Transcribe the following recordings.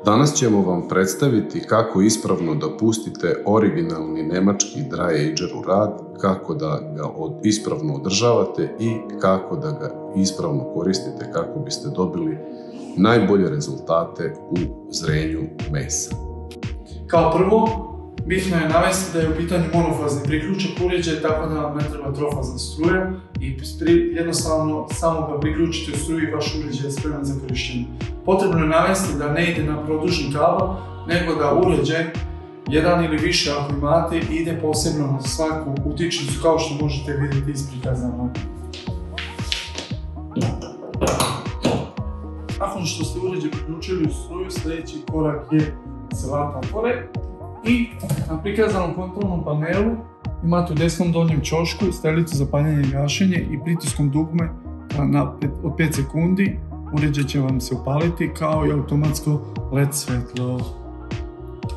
Danas ćemo vam predstaviti kako ispravno da pustite originalni nemački Dreyager u rad, kako da ga ispravno održavate i kako da ga ispravno koristite kako biste dobili najbolje rezultate u zrenju mesa. Kao prvo, bitno je navesti da je u pitanju monofazni priključak uređaj, tako da vam ne treba trofazna struja i jednostavno samo ga priključite u struju i vaš uređaj je spreman za korištenje. Potrebno je navesti da ne ide na produžni kabel, nego da uređaj, jedan ili više ako imate, ide posebno na svaku utičnicu kao što možete vidjeti iz prikazana. Nakon što ste uređaj priključili u struju, sljedeći korak je da se vrata otvore i na prikazanom kontrolnom panelu imate u desnom donjem ćošku strelicu za paljenje i gašenje i pritiskom dugme od 5 sekundi uređaj će vam se upaliti kao i automatsko LED svetlo.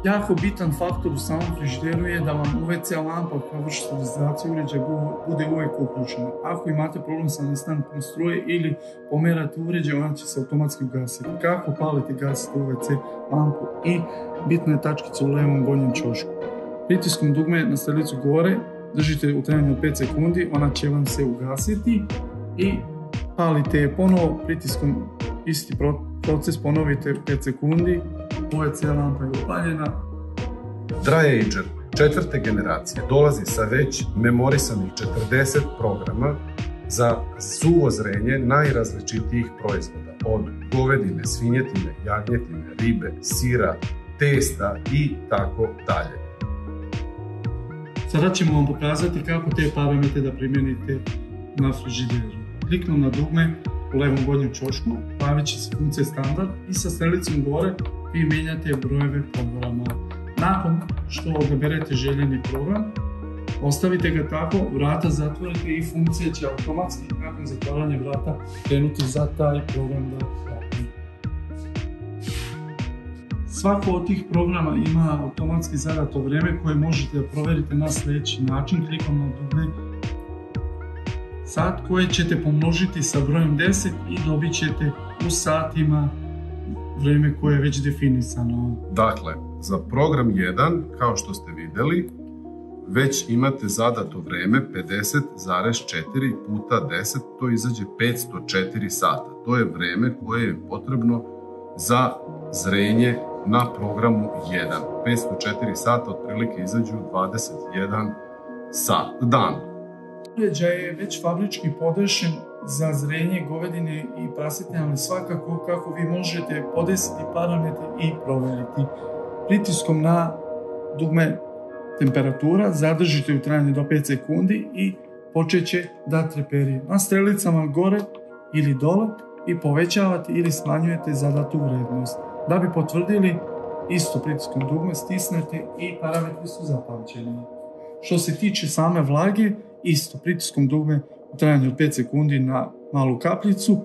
Jako bitan faktor u samom frižideru je da vam UVC lampa koja vrši sterilizaciju uređaja bude uvijek uključena. Ako imate problem sa nestankom struje ili pomerate uređaj, ona će se automatski ugasiti. Kako paliti i gasiti UVC lampu i bitna je tačkica u levom gornjem ćošku. Pritiskom dugme na strelicu gore držite u trajanju od 5 sekundi, ona će vam se ugasiti i palite je ponovo pritiskom, isti proces ponovite 5 sekundi, UVC lampa je upaljena. Dreyager 4. generacije dolazi sa već memorisanih 40 programa za suvo zrenje najrazličitijih proizvoda, od govedine, svinjetine, jagnjetine, ribe, sira, testa i tako dalje. Sada ćemo vam pokazati kako te parametre da primijenite na frižideru. Kliknom na dugme u levom gornjem ćošku, pojavit će se funkcija standard i sa strelicom gore vi mijenjate brojeve programa. Nakon što odaberete željeni program, ostavite ga tako, vrata zatvorite i funkcija će automatski nakon zatvaranja vrata krenuti za taj program da radi. Svako od tih programa ima automatski zadato vrijeme koje možete da provjerite na sljedeći način, klikom na dugme sat koje ćete pomnožiti sa brojem 10 i dobit ćete u satima vrijeme koje je već definisano. Dakle, za program 1, kao što ste vidjeli, već imate zadato vrijeme 50,4 puta 10, to izađe 504 sata. To je vrijeme koje je potrebno za zrenje na programu 1. 504 sata otprilike izađu 21 dan. Uređaj je već fabrički podešen za zrenje govedine i prasetine, ali svakako kako vi možete podesiti parametre i provjeriti. Pritiskom na dugme temperatura zadržite u trajanju do 5 sekundi i počet će da treperi. Na strelicama gore ili dole i povećavate ili smanjujete zadatu vrijednost. Da bi potvrdili, isto pritiskom dugme stisnete i parametri su zapamćeni. Što se tiče same vlage, isto pritiskom dugme u trajanju od 5 sekundi na malu kapljicu,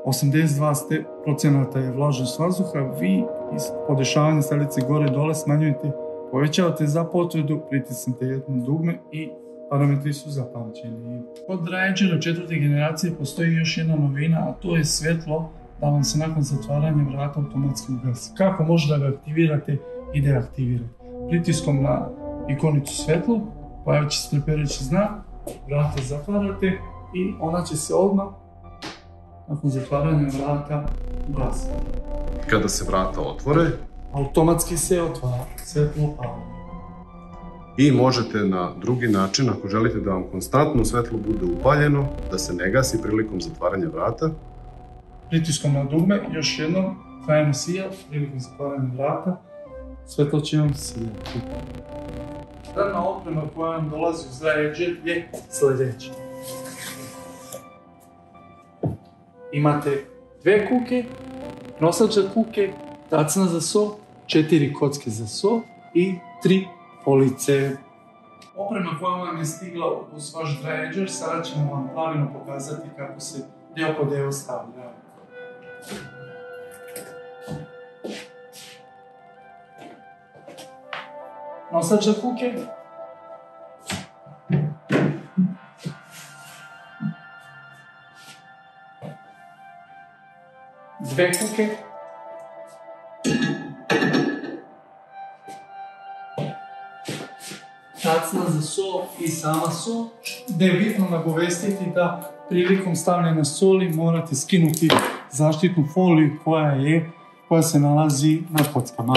82% je vlažnost vazduha, vi iz podešavanja strelice gore dole smanjujete, povećavate za potvrdu, pritisnete jedno dugme i parametri su zapamćeni. Kod Dreyagera 4. generacije postoji još jedna novina, a to je svetlo da vam se nakon zatvaranja vrata automatski ugasi. Kako možete da ga aktivirate i deaktivirate? Pritiskom na ikonicu svetlo pojavit će se treperići znak, vrata zatvarate i ona će se odmah nakon zatvaranja vrata ugasiti. Kada se vrata otvore, automatski se otvara, svetlo pali. I možete na drugi način, ako želite da vam konstantno svetlo bude upaljeno, da se ne gasi prilikom zatvaranja vrata. Pritiskom na dugme, još jednom, trajno sija, prilikom zatvaranja vrata, svetlo će vam sijati. Radna oprema koja vam dolazi uz Dreyager je sljedeća. Imate 2 kuke, nosač za kuke, tacna za so, 4 kocke za so i 3 police. Oprema koja vam je stigla uz vaš Dreyager, sada ćemo vam pravilno pokazati kako se deo po deo stavlja. Nosač za kuke, dve kuke, sol i sama sol, gdje je bitno nagovestiti da prilikom stavljanja soli morate skinuti zaštitnu foliju koja se nalazi na kockama.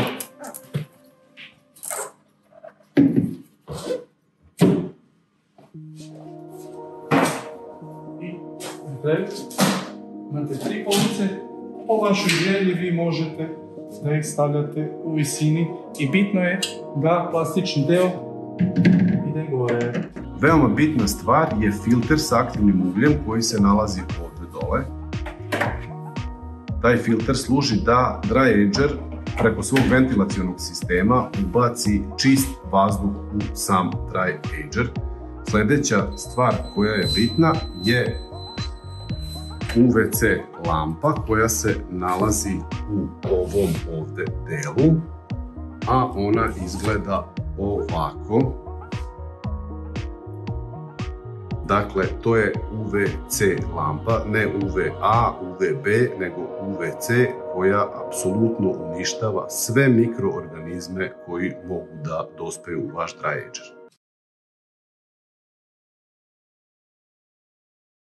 Imate 3 police, po vašoj želji vi možete da ih stavljate u visini i bitno je da plastični deo ide gore. Veoma bitna stvar je filter s aktivnim ugljem koji se nalazi ovdje dole. Taj filter služi da dry ager preko svog ventilacionog sistema ubaci čist vazduh u sam dry ager. Sljedeća stvar koja je bitna je UVC lampa koja se nalazi u ovom ovdje delu, a ona izgleda ovako. Dakle, to je UVC lampa, ne UVA, UVB, nego UVC koja apsolutno uništava sve mikroorganizme koji mogu da dospeju u vaš dry ager.